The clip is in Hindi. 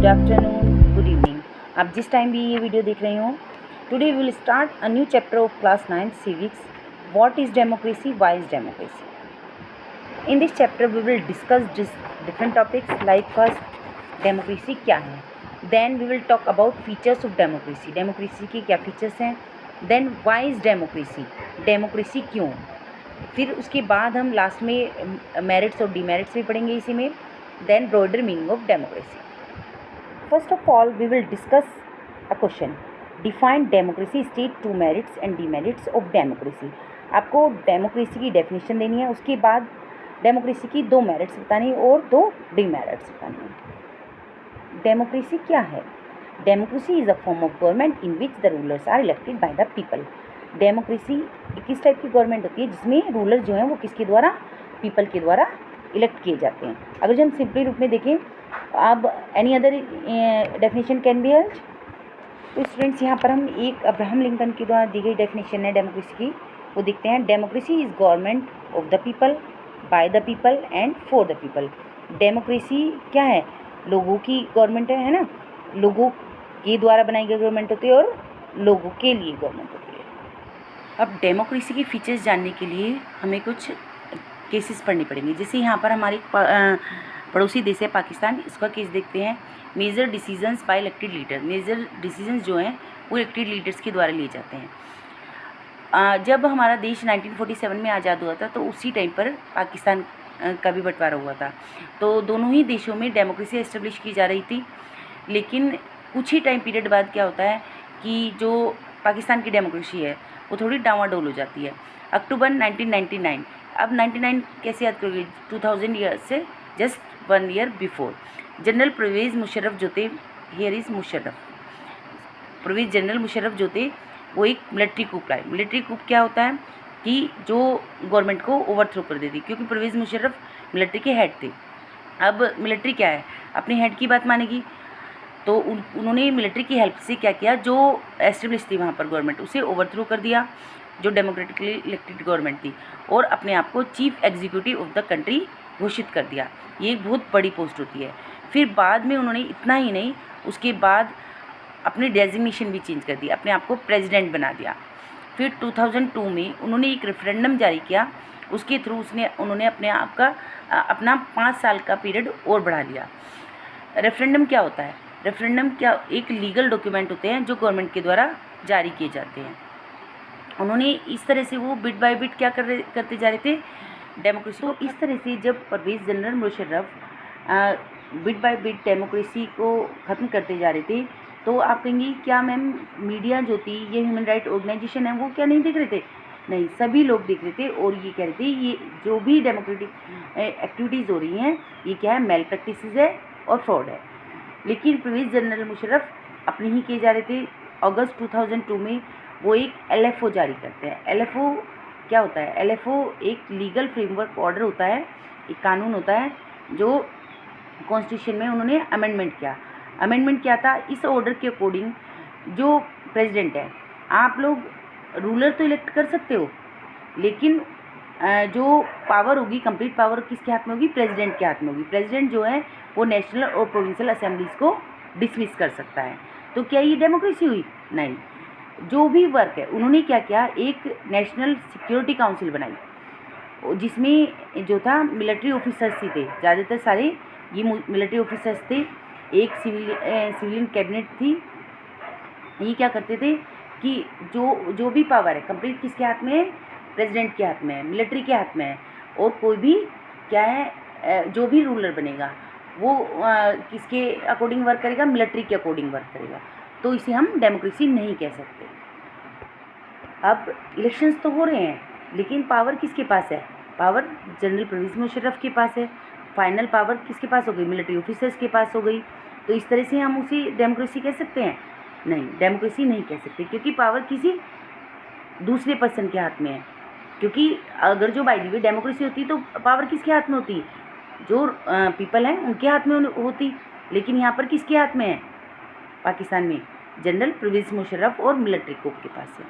Good afternoon, good evening. आप जिस टाइम भी ये वीडियो देख रहे हो, today we will start a new chapter of class 9 civics. What is democracy? Why is democracy? In this chapter we will discuss different topics like first democracy क्या है, then we will talk about features of democracy. democracy की क्या features हैं, then why is democracy, democracy क्यों, फिर उसके बाद हम लास्ट में मेरिट्स और डीमेरिट्स भी पढ़ेंगे इसी में, then broader meaning of democracy. First of all, we will discuss a question. Define democracy. State two merits and demerits of democracy. आपको डेमोक्रेसी की डेफिनेशन देनी है, उसके बाद डेमोक्रेसी की दो मेरिट्स बतानी है और दो डीमेरिट्स बतानी है। डेमोक्रेसी क्या है? Democracy is a form of government in which the rulers are elected by the people. Democracy किस टाइप की गवर्नमेंट होती है जिसमें रूलर जो हैं वो किसके द्वारा, पीपल के द्वारा इलेक्ट किए जाते हैं। अगर जो हम सिंपली रूप में देखें, अब any other definition can be held. तो स्टूडेंट्स यहाँ पर हम एक अब्राहम लिंकन के द्वारा दी गई डेफिनेशन है डेमोक्रेसी की, वो देखते हैं। Democracy is government of the people, bye the people and for the people. Democracy क्या है? लोगों की गवर्नमेंट है ना, लोगों के द्वारा बनाई गई गवर्नमेंट होती है और लोगों के लिए गवर्नमेंट होती है। अब डेमोक्रेसी के फीचर्स जानने के लिए हमें कुछ केसेस पढ़ने पड़ेंगे। जैसे यहाँ पर हमारे पड़ोसी देश है पाकिस्तान, इसका केस देखते हैं। Major decisions by elected leader. Major decisions जो हैं वो इलेक्टेड लीडर्स के द्वारा लिए जाते हैं। जब हमारा देश 1947 में आज़ाद हुआ था तो उसी टाइम पर पाकिस्तान का भी बंटवारा हुआ था, तो दोनों ही देशों में डेमोक्रेसी एस्टेब्लिश की जा रही थी। लेकिन कुछ ही टाइम पीरियड बाद क्या होता है कि जो पाकिस्तान की डेमोक्रेसी है वो थोड़ी डामाडोल हो जाती है। अक्टूबर 1999, अब 99 कैसे याद करोगे? 2000 ईयर से just 1 year before general Pervez Musharraf जो थे, here is Musharraf, Pervez general Musharraf जो थे वो एक मिलिट्री कूप लाए। मिलिट्री कूप क्या होता है कि जो गवर्नमेंट को ओवरथ्रो कर देती, क्योंकि परवेज़ मुशर्रफ मिलिट्री के हेड थे। अब मिलिट्री क्या है, अपने हेड की बात मानेगी, तो उन्होंने मिलिट्री की हेल्प से क्या किया, जो एस्टेब्लिश थी वहाँ पर गवर्नमेंट उसे ओवरथ्रो कर दिया, जो डेमोक्रेटिकली इलेक्टेड गवर्नमेंट थी, और अपने आप को chief executive of the country घोषित कर दिया। ये एक बहुत बड़ी पोस्ट होती है। फिर बाद में उन्होंने इतना ही नहीं, उसके बाद अपनी डेजिग्नेशन भी चेंज कर दी, अपने आप को प्रेसिडेंट बना दिया। फिर 2002 में उन्होंने एक रेफरेंडम जारी किया, उसके थ्रू उन्होंने अपना 5 साल का पीरियड और बढ़ा लिया। रेफरेंडम क्या होता है? रेफरेंडम क्या, एक लीगल डॉक्यूमेंट होते हैं जो गवर्नमेंट के द्वारा जारी किए जाते हैं। उन्होंने इस तरह से वो बिट बाय बिट क्या करते जा रहे थे, डेमोक्रेसी को। इस तरह से जब Pervez general Musharraf bit by bit democracy को ख़त्म करते जा रहे थे, तो आप कहेंगी क्या मैम मीडिया जो थी, ये ह्यूमन राइट ऑर्गेनाइजेशन है, वो क्या नहीं देख रहे थे? नहीं, सभी लोग देख रहे थे और ये कह रहे थे ये जो भी डेमोक्रेटिक एक्टिविटीज़ हो रही हैं ये क्या है, मेल प्रैक्टिसेस है और फ्रॉड है। लेकिन परवेज़ जनरल मुशर्रफ अपने ही किए जा रहे थे। अगस्त 2002 में वो एक LFO जारी करते हैं। LFO क्या होता है? LFO एक लीगल फ्रेमवर्क ऑर्डर होता है, एक कानून होता है जो कॉन्स्टिट्यूशन में उन्होंने अमेंडमेंट किया। अमेंडमेंट क्या था? इस ऑर्डर के अकॉर्डिंग जो प्रेसिडेंट है, आप लोग रूलर तो इलेक्ट कर सकते हो, लेकिन जो पावर होगी, कंप्लीट पावर किसके हाथ में होगी? प्रेसिडेंट के हाथ में होगी। प्रेसिडेंट जो है वो नेशनल और प्रोविंशियल असेंबलीज को डिसमिस कर सकता है। तो क्या ये डेमोक्रेसी हुई? नहीं। जो भी वर्क है उन्होंने क्या किया, एक नेशनल सिक्योरिटी काउंसिल बनाई जिसमें जो था मिलिट्री ऑफिसर्स ही थे, ज़्यादातर सारे ये मिलिट्री ऑफिसर्स थे। एक सिविलियन कैबिनेट थी। ये क्या करते थे कि जो भी पावर है कंप्लीट किसके हाथ में है? प्रेसिडेंट के हाथ में है, मिलिट्री के हाथ में है। और कोई भी क्या है, जो भी रूलर बनेगा वो किसके अकॉर्डिंग वर्क करेगा? मिलिट्री के अकॉर्डिंग वर्क करेगा। तो इसे हम डेमोक्रेसी नहीं कह सकते। अब इलेक्शंस तो हो रहे हैं, लेकिन पावर किसके पास है? पावर जनरल परवेज़ मुशर्रफ के पास है। फाइनल पावर किसके पास हो गई? मिलिट्री ऑफिसर्स के पास हो गई। तो इस तरह से हम उसे डेमोक्रेसी कह सकते हैं? नहीं, डेमोक्रेसी नहीं कह सकते, क्योंकि पावर किसी दूसरे पर्सन के हाथ में है। क्योंकि अगर जो बाय द वे डेमोक्रेसी होती तो पावर किसके हाथ में होती? जो पीपल हैं उनके हाथ में होती। लेकिन यहाँ पर किसके हाथ में है? पाकिस्तान में जनरल परवेज़ मुशर्रफ और मिलिट्री कोप के पास है।